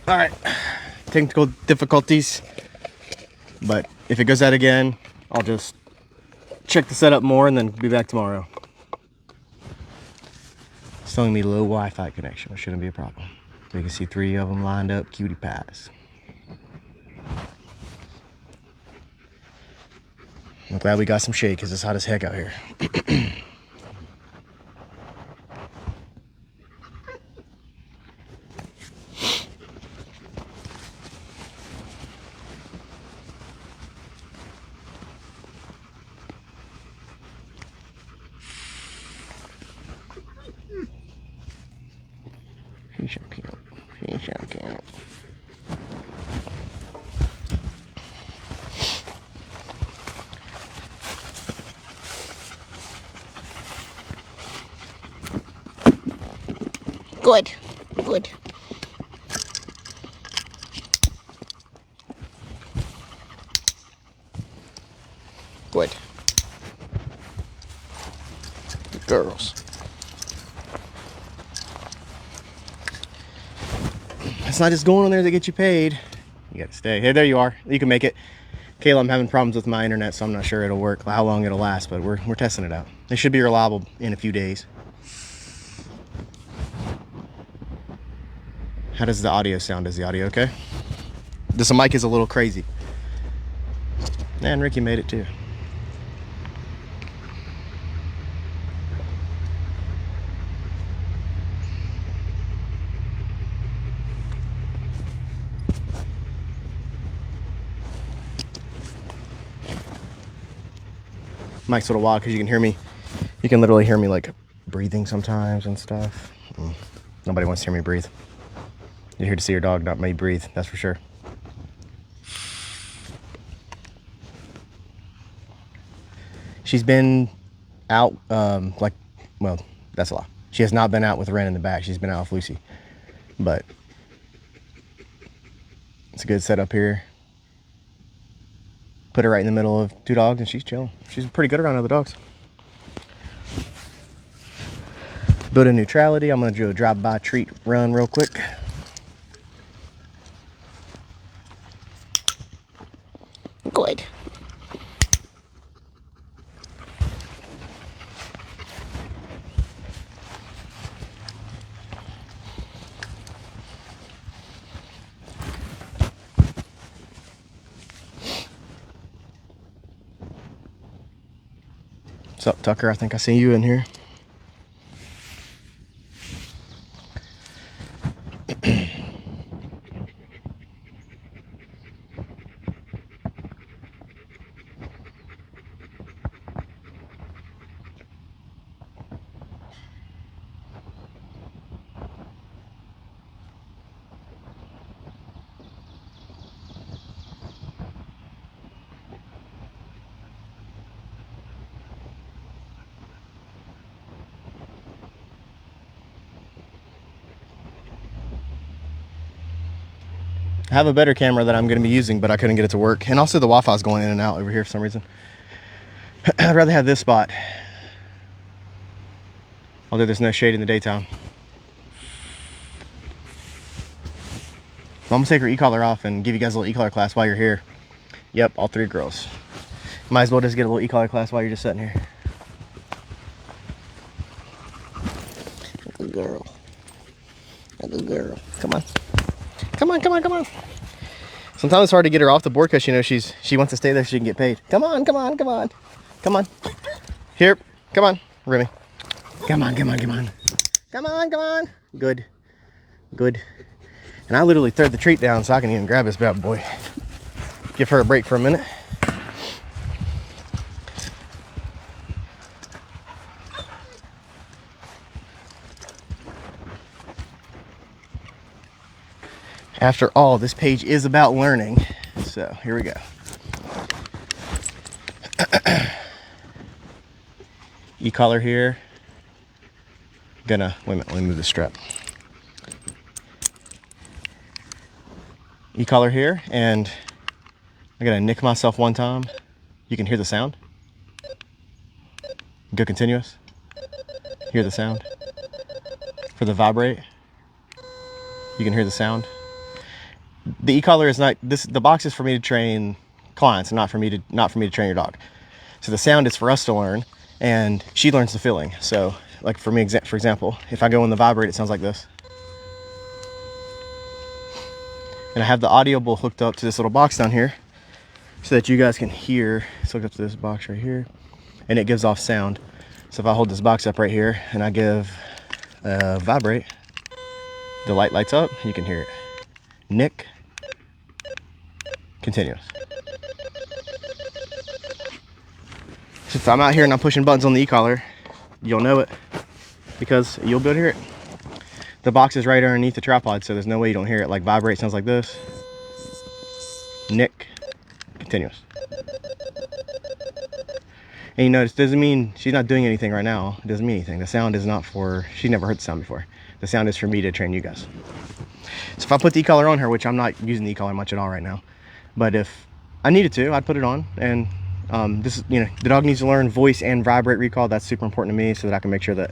All right, technical difficulties, but if it goes out again, I'll just check the setup more and then be back tomorrow. It's telling me low Wi-Fi connection, which shouldn't be a problem. You can see 3 of them lined up, cutie pies. I'm glad we got some shade because it's hot as heck out here. She's so cute. She's so cute. Good. Good. Good. Good girls. It's not just going on there to get you paid. You gotta stay. Hey, there you are. You can make it. Kayla, I'm having problems with my internet, so I'm not sure it'll work, how long it'll last, but we're testing it out. It should be reliable in a few days. How does the audio sound? Is the audio okay? This mic is a little crazy. And Ricky made it too. Mic's a little wild because you can hear me. You can literally hear me like breathing sometimes and stuff. Nobody wants to hear me breathe. You're here to see your dog, not me breathe, that's for sure. She's been out, well, that's a lie. She has not been out with Ren in the back. She's been out with Lucy. But it's a good setup here. Put her right in the middle of 2 dogs and she's chilling. She's pretty good around other dogs. Build a neutrality. I'm gonna do a drive-by treat run real quick. Good. What's up, Tucker? I think I see you in here. I have a better camera that I'm going to be using, but I couldn't get it to work. And also the Wi-Fi is going in and out over here for some reason. I'd rather have this spot. Although there's no shade in the daytime. I'm going to take her e-collar off and give you guys a little e-collar class while you're here. Yep, all 3 girls. Might as well just get a little e-collar class while you're just sitting here. Good girl. Good girl. Come on. Come on, come on, come on. Sometimes it's hard to get her off the board because you know she wants to stay there so she can get paid. Come on, come on, come on. Come on. Here. Come on, Remy. Come on, come on, come on. Come on, come on. Good. Good. And I literally threw the treat down so I can even grab this bad boy. Give her a break for a minute. After all, this page is about learning. So here we go. E-collar here. Wait a minute, let me move the strap. E-collar here, and I'm gonna nick myself one time. You can hear the sound. Go continuous. Hear the sound. For the vibrate, you can hear the sound. the e-collar is not this. The box is for me to train clients, and not for me to train your dog. So the sound is for us to learn, and she learns the feeling. So like for me, for example, if I go in the vibrate, it sounds like this. And I have the audio bowl hooked up to this little box down here so that you guys can hear. It's hooked up to this box right here, and it gives off sound. So if I hold this box up right here and I give a vibrate, the light lights up, you can hear it. Nick, continuous. Since I'm out here and I'm pushing buttons on the e-collar, you'll know it because you'll be able to hear it. The box is right underneath the tripod, so there's no way you don't hear it. Like vibrate sounds like this. Nick, continuous. And you notice, doesn't mean she's not doing anything right now. It doesn't mean anything. The sound is not for, she never heard the sound before. The sound is for me to train you guys. So if I put the e-collar on her, which I'm not using the e-collar much at all right now, but if I needed to, I'd put it on. And this is, you know, the dog needs to learn voice and vibrate recall. That's super important to me so that I can make sure that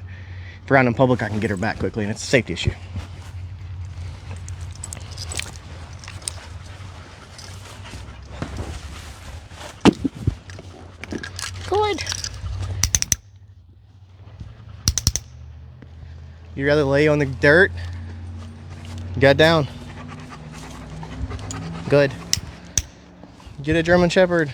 if we're out in public, I can get her back quickly, and it's a safety issue. Good. You rather lay on the dirt? Get down. Good. Get a German Shepherd.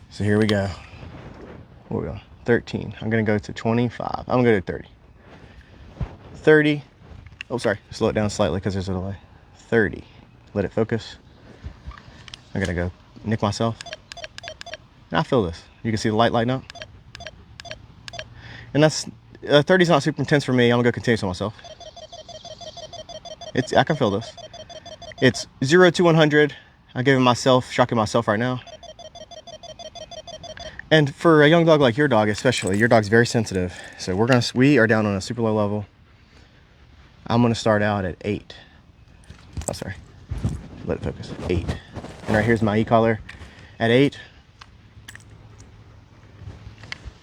So here we go. What are we on? 13. I'm gonna go to 25. I'm gonna go to 30. 30. Oh, sorry. Slow it down slightly because there's a delay. 30. Let it focus. I'm gonna go nick myself. And I feel this. You can see the light lighting up. And that's 30 is not super intense for me. I'm gonna go continuous on myself. I can feel this. It's 0 to 100. I'm giving myself, shocking myself right now. And for a young dog like your dog, especially, your dog's very sensitive. So we are down on a super low level. I'm gonna start out at 8. Oh, sorry. Let it focus. 8. And right here's my e-collar at 8.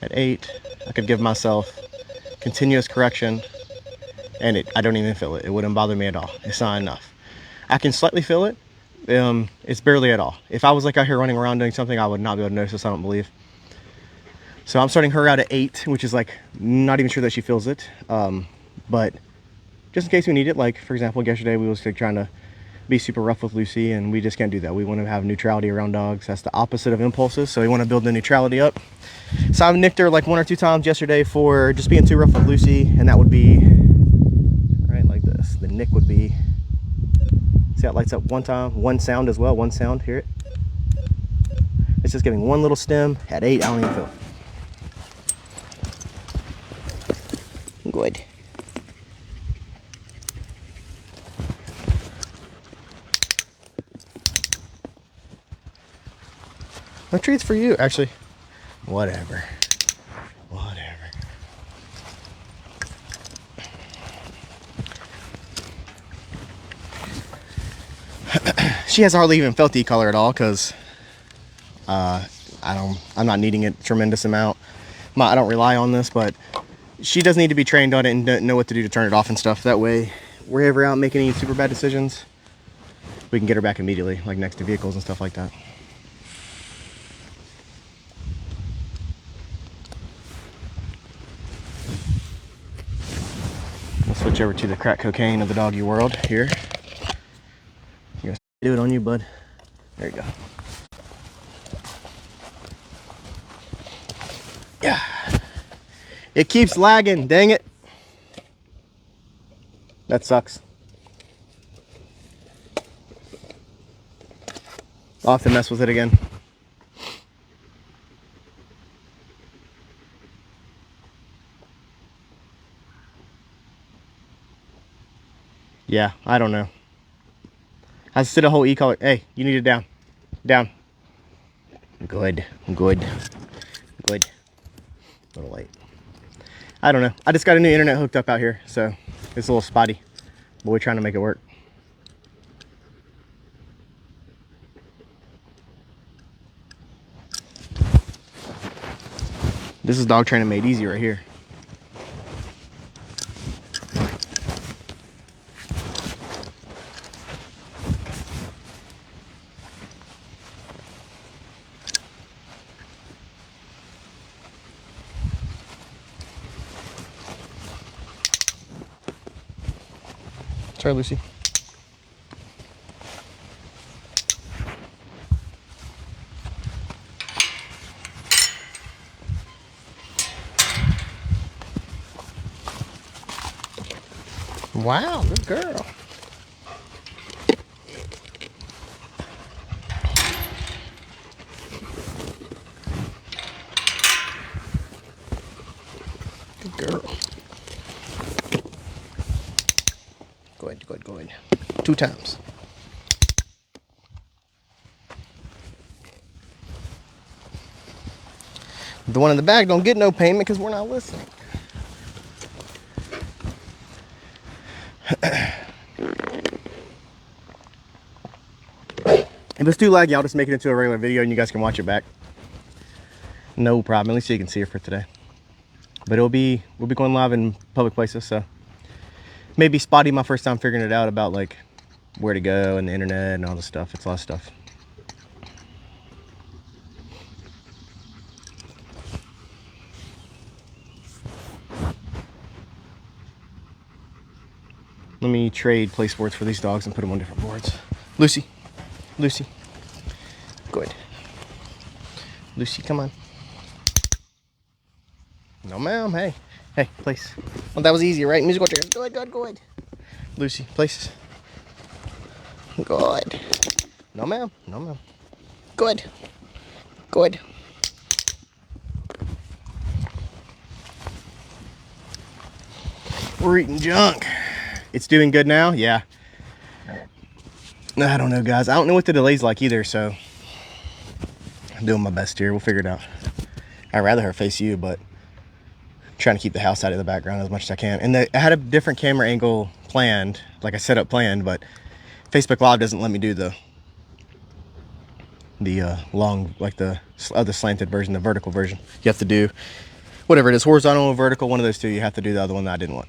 At 8, I could give myself continuous correction, and I don't even feel it. It wouldn't bother me at all. It's not enough. I can slightly feel it. It's barely at all. If I was like out here running around doing something, I would not be able to notice this, I don't believe. So I'm starting her out at 8, which is like not even sure that she feels it. But just in case we need it, like for example, yesterday we was like trying to be super rough with Lucy, and we just can't do that. We want to have neutrality around dogs. That's the opposite of impulses, so we want to build the neutrality up. So I've nicked her like 1 or 2 times yesterday for just being too rough with Lucy, and that would be right like this. The nick would be, see how it lights up one time, one sound as well, one sound, hear it? It's just giving one little stem at 8, I don't even feel it. Good. No treats for you, actually. Whatever. She has hardly even felt the e-collar at all because I'm not needing it a tremendous amount. I don't rely on this, but she does need to be trained on it and know what to do to turn it off and stuff. That way, wherever out making any super bad decisions, we can get her back immediately, like next to vehicles and stuff like that. We'll switch over to the crack cocaine of the doggy world here. You guys do it on you, bud. There you go. Yeah. It keeps lagging, dang it. That sucks. I'll have to mess with it again. Yeah, I don't know. I sit a whole e-collar. Hey, you need it down. Down. Good. Good. Good. A little late. I don't know. I just got a new internet hooked up out here, so it's a little spotty. But we're trying to make it work. This is dog training made easy right here. Sorry, Lucy. Wow, good girl. Good girl. Go ahead, go ahead, go ahead. 2 times. The one in the back don't get no payment because we're not listening. If it's too laggy, I'll just make it into a regular video and you guys can watch it back. No problem. At least you can see it for today. But we'll be going live in public places, so maybe spotty my first time figuring it out about like where to go and the internet and all this stuff. It's a lot of stuff. Let me trade play sports for these dogs and put them on different boards. Lucy, Lucy, go ahead. Lucy, come on. No, ma'am. Hey, hey, place. Well, that was easy, right? Musical chairs. Go ahead, go ahead, go ahead. Lucy, place. Go ahead. No, ma'am. No, ma'am. Go ahead. Go ahead. We're eating junk. It's doing good now? Yeah. I don't know, guys. I don't know what the delay's like either, so I'm doing my best here. We'll figure it out. I'd rather her face you, but I'm trying to keep the house out of the background as much as I can. And I had a different camera angle planned, like I set up planned, but Facebook Live doesn't let me do the long, like the other slanted version, the vertical version. You have to do whatever it is, horizontal or vertical, one of those two. You have to do the other one that I didn't want.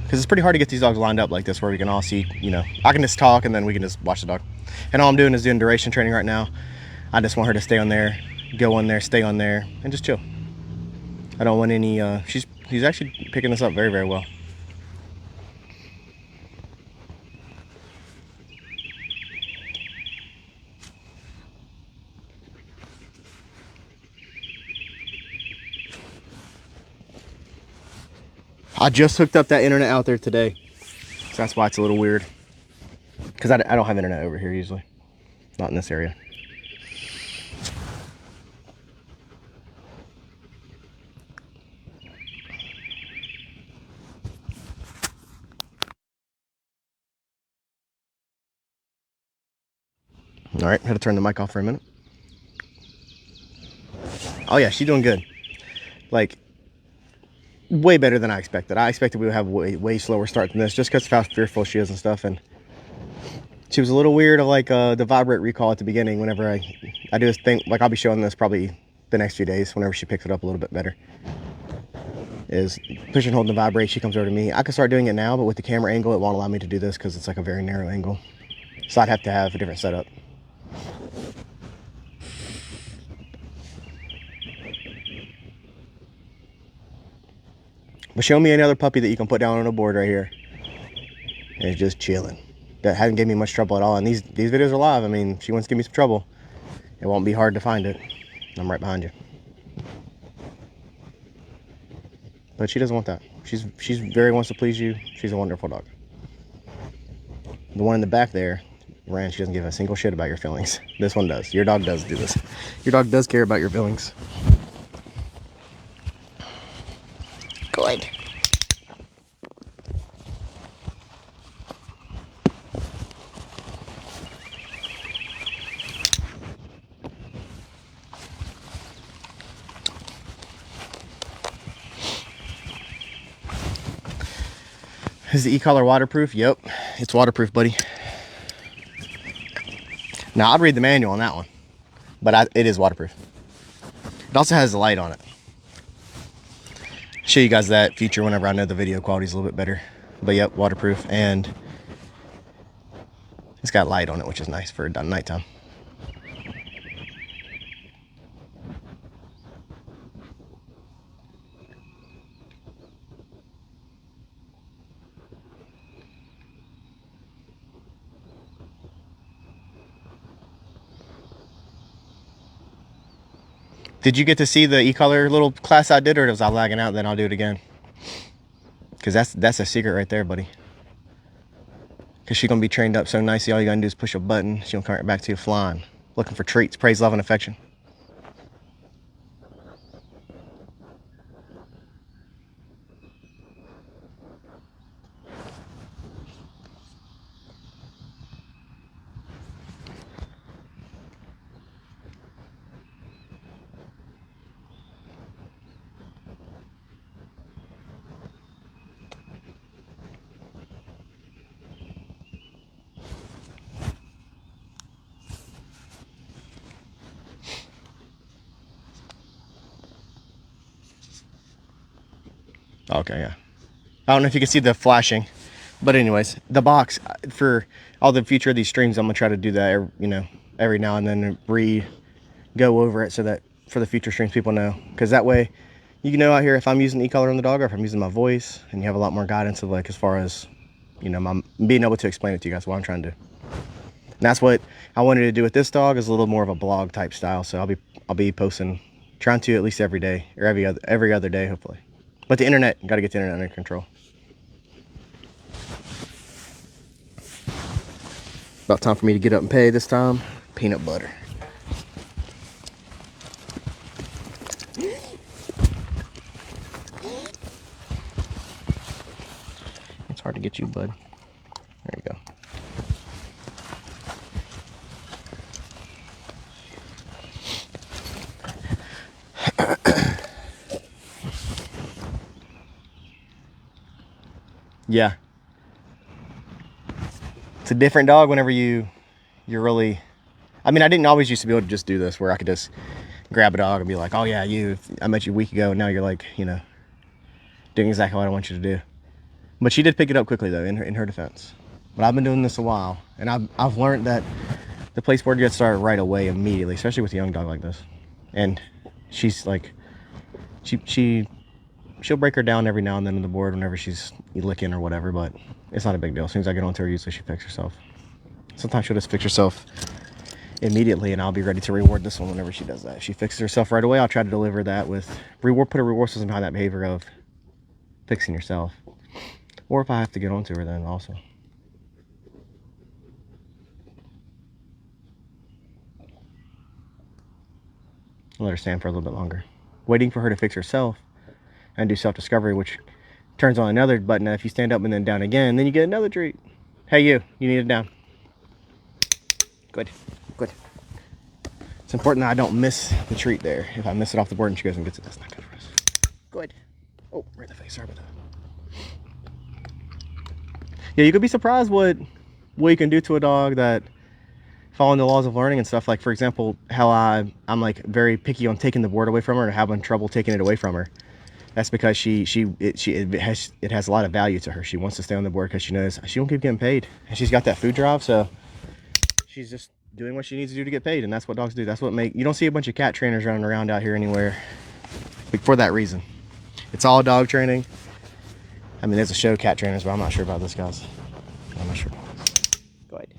Because it's pretty hard to get these dogs lined up like this where we can all see, you know, I can just talk and then we can just watch the dog. And all I'm doing is doing duration training right now. I just want her to stay on there, go on there, stay on there, and just chill. I don't want any, she's actually picking this up very, very well. I just hooked up that internet out there today, so that's why it's a little weird. Because I don't have internet over here usually, not in this area. All right, had to turn the mic off for a minute. Oh yeah, she's doing good. Like, way better than I expected. I expected we would have way slower start than this, just because of how fearful she is and stuff. And she was a little weird of like the vibrate recall at the beginning. Whenever I do this thing, like I'll be showing this probably the next few days. Whenever she picks it up a little bit better, is push and hold the vibrate. She comes over to me. I can start doing it now, but with the camera angle, it won't allow me to do this because it's like a very narrow angle. So I'd have to have a different setup. But show me another puppy that you can put down on a board right here and it's just chilling. That hasn't given me much trouble at all. And these videos are live. I mean, if she wants to give me some trouble, it won't be hard to find it. I'm right behind you. But she doesn't want that. She's very wants to please you. She's a wonderful dog. The one in the back there, Ran, she doesn't give a single shit about your feelings. This one does. Your dog does do this. Your dog does care about your feelings. Good. Is the e-collar waterproof? Yep, it's waterproof, buddy. Now, I'd read the manual on that one. But it is waterproof. It also has a light on it. Show you guys that feature whenever I know the video quality is a little bit better. But yep, waterproof, and it's got light on it, which is nice for nighttime. Did you get to see the e-collar little class I did, or was I lagging out? Then I'll do it again. Because that's a secret right there, buddy. Because she's going to be trained up so nicely, all you got to do is push a button. She'll come right back to you flying. Looking for treats, praise, love, and affection. Okay, yeah. I don't know if you can see the flashing, but anyways, the box for all the future of these streams, I'm gonna try to do that, every now and then, go over it so that for the future streams people know, because that way you can know out here if I'm using e-collar on the dog or if I'm using my voice, and you have a lot more guidance of like as far as my being able to explain it to you guys what I'm trying to do. And that's what I wanted to do with this dog, is a little more of a blog type style. So I'll be posting, trying to at least every day or every other day hopefully. But the internet, got to get the internet under control. About time for me to get up and pay this time. Peanut butter. It's hard to get you, bud. There you go. Yeah. It's a different dog whenever you're really, I mean, I didn't always used to be able to just do this where I could just grab a dog and be like, oh yeah, I met you a week ago, and now you're like, doing exactly what I want you to do. But she did pick it up quickly though, in her defense. But I've been doing this a while, and I've learned that the place board gets started right away, immediately, especially with a young dog like this. And she's like, she'll break her down every now and then on the board whenever she's licking or whatever, but it's not a big deal. As soon as I get onto her, usually she fixes herself. Sometimes she'll just fix herself immediately, and I'll be ready to reward this one whenever she does that. If she fixes herself right away, I'll try to deliver that with put a reward system behind that behavior of fixing yourself. Or if I have to get onto her, then also. I'll let her stand for a little bit longer, waiting for her to fix herself and do self-discovery, which turns on another button. If you stand up and then down again, then you get another treat. Hey, you need it down. Good. It's important that I don't miss the treat there. If I miss it off the board and she goes and gets it, that's not good for us. Good. Oh, right in the face. Sorry about that. Yeah, you could be surprised what you can do to a dog that following the laws of learning and stuff. Like, for example, how I'm like very picky on taking the board away from her and having trouble taking it away from her. That's because it has a lot of value to her. She wants to stay on the board because she knows she won't keep getting paid, and she's got that food drive. So she's just doing what she needs to do to get paid, and that's what dogs do. That's what you don't see a bunch of cat trainers running around out here anywhere for that reason. It's all dog training. I mean, there's a show cat trainers, but I'm not sure about this, guys. I'm not sure. Go ahead.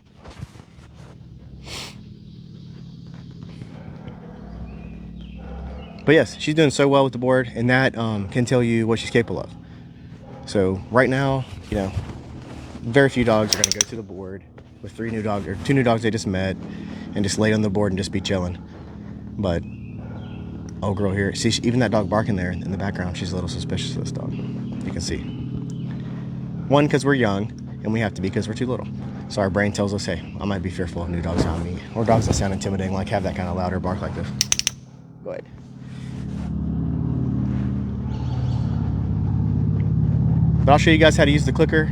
But yes, she's doing so well with the board, and that can tell you what she's capable of. So right now, very few dogs are going to go to the board with 2 new dogs they just met and just lay on the board and just be chilling. But oh girl here, see, even that dog barking there in the background, she's a little suspicious of this dog. You can see. One, because we're young, and we have to be because we're too little. So our brain tells us, hey, I might be fearful of new dogs around me, or dogs that sound intimidating, like have that kind of louder bark like this. Go ahead. But I'll show you guys how to use the clicker.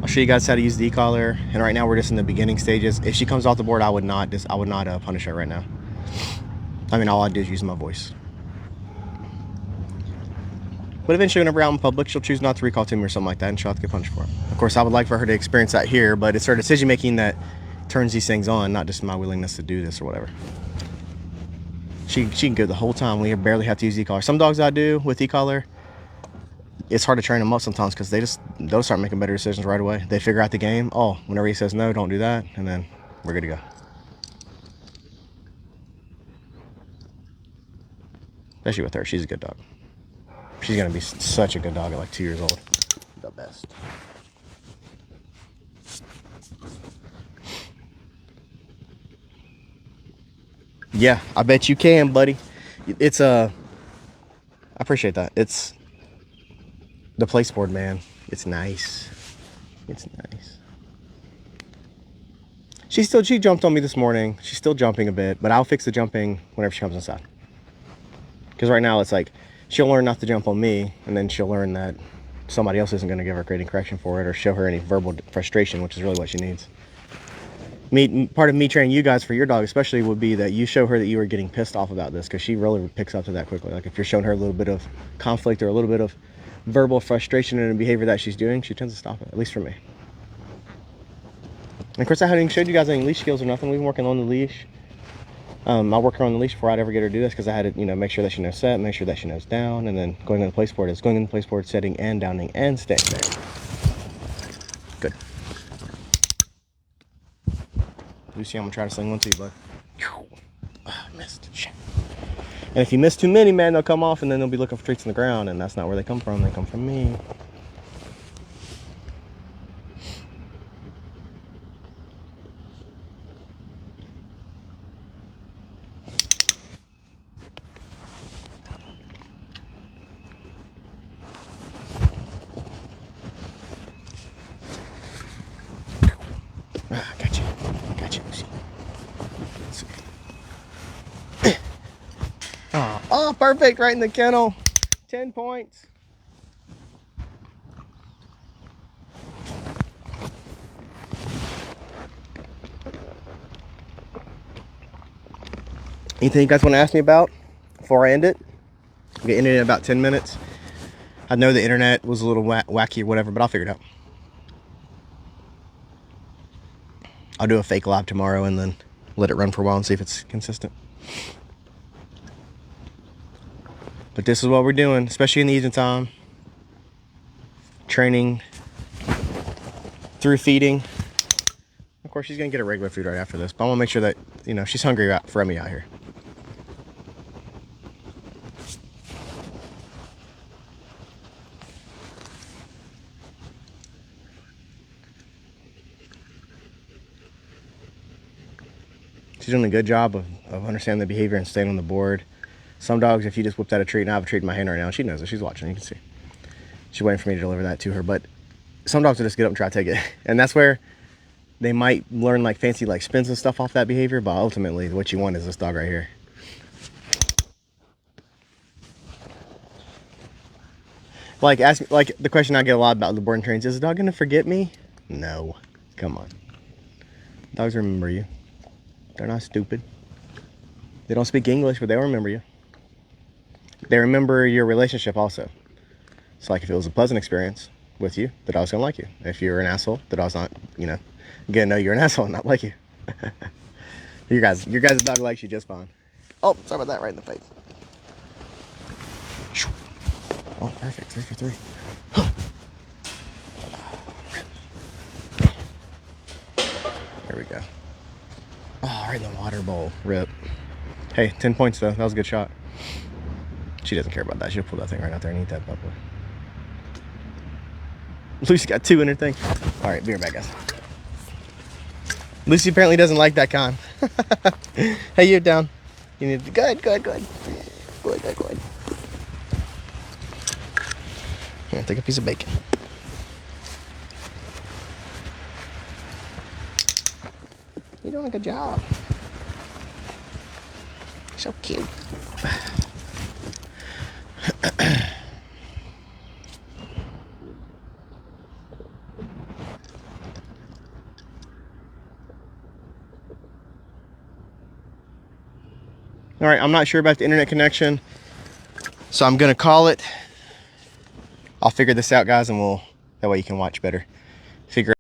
I'll show you guys how to use the e-collar. And right now we're just in the beginning stages. If she comes off the board, I would not punish her right now. I mean, all I do is use my voice. But eventually, whenever out in public, she'll choose not to recall to me or something like that, and she'll have to get punished for it. Of course, I would like for her to experience that here, but it's her decision making that turns these things on, not just my willingness to do this or whatever. She can go the whole time. We barely have to use e-collar. Some dogs I do with e-collar, it's hard to train them up sometimes because they'll start making better decisions right away. They figure out the game. Oh, whenever he says no, don't do that, and then we're good to go. Especially with her, she's a good dog. She's gonna be such a good dog at like 2 years old. The best. Yeah, I bet you can, buddy. It's I appreciate that. It's the place board, man. It's nice. It's nice. She jumped on me this morning. She's still jumping a bit, but I'll fix the jumping whenever she comes inside. Because right now it's like she'll learn not to jump on me, and then she'll learn that somebody else isn't going to give her grading correction for it or show her any verbal frustration, which is really what she needs. Part of me training you guys for your dog especially would be that you show her that you are getting pissed off about this, because she really picks up to that quickly. Like if you're showing her a little bit of conflict or a little bit of verbal frustration in a behavior that she's doing, she tends to stop it, at least for me. And of course, I haven't showed you guys any leash skills or nothing. We've been working on the leash. I'll work her on the leash before I'd ever get her to do this, because I had to, make sure that she knows set, make sure that she knows down, and then going in the place board is going in the place board, setting and downing and staying there. Good. Lucy, I'm gonna try to sling one to you, bud. Oh, I missed. Shit. And if you miss too many, man, they'll come off and then they'll be looking for treats on the ground, and that's not where they come from. They come from me. Gotcha. Gotcha, Lucy. Oh, perfect, right in the kennel. 10 points. Anything you guys want to ask me about before I end it? We'll get ended in about 10 minutes. I know the internet was a little wacky or whatever, but I'll figure it out. I'll do a fake live tomorrow and then let it run for a while and see if it's consistent. But this is what we're doing, especially in the evening time. Training through feeding. Of course, she's gonna get her regular food right after this, but I wanna make sure that, she's hungry for Remy out here. She's doing a good job of understanding the behavior and staying on the board. Some dogs, if you just whipped out a treat, and I have a treat in my hand right now, and she knows it, she's watching, you can see. She's waiting for me to deliver that to her, but some dogs will just get up and try to take it. And that's where they might learn like fancy like spins and stuff off that behavior, but ultimately what you want is this dog right here. Like the question I get a lot about the boarding trains, is the dog gonna forget me? No, come on. Dogs remember you. They're not stupid. They don't speak English, but they'll remember you. They remember your relationship also. So like if it was a pleasant experience with you, the dog's gonna like you. If you're an asshole, the dog's not, gonna know you're an asshole and not like you. Your guys' dog likes you just fine. Oh, sorry about that, right in the face. Oh, perfect, 3 for 3. There we go. Oh, right in the water bowl, rip. Hey, 10 points though, that was a good shot. She doesn't care about that, she'll pull that thing right out there and eat that bubble. Lucy got 2 in her thing. All right, be right back, guys. Lucy apparently doesn't like that kind. Hey, you're down. You need to, good. Here, take a piece of bacon. You're doing a good job. So cute. All right, I'm not sure about the internet connection, so I'm gonna call it. I'll figure this out, guys, and that way you can watch better. Figure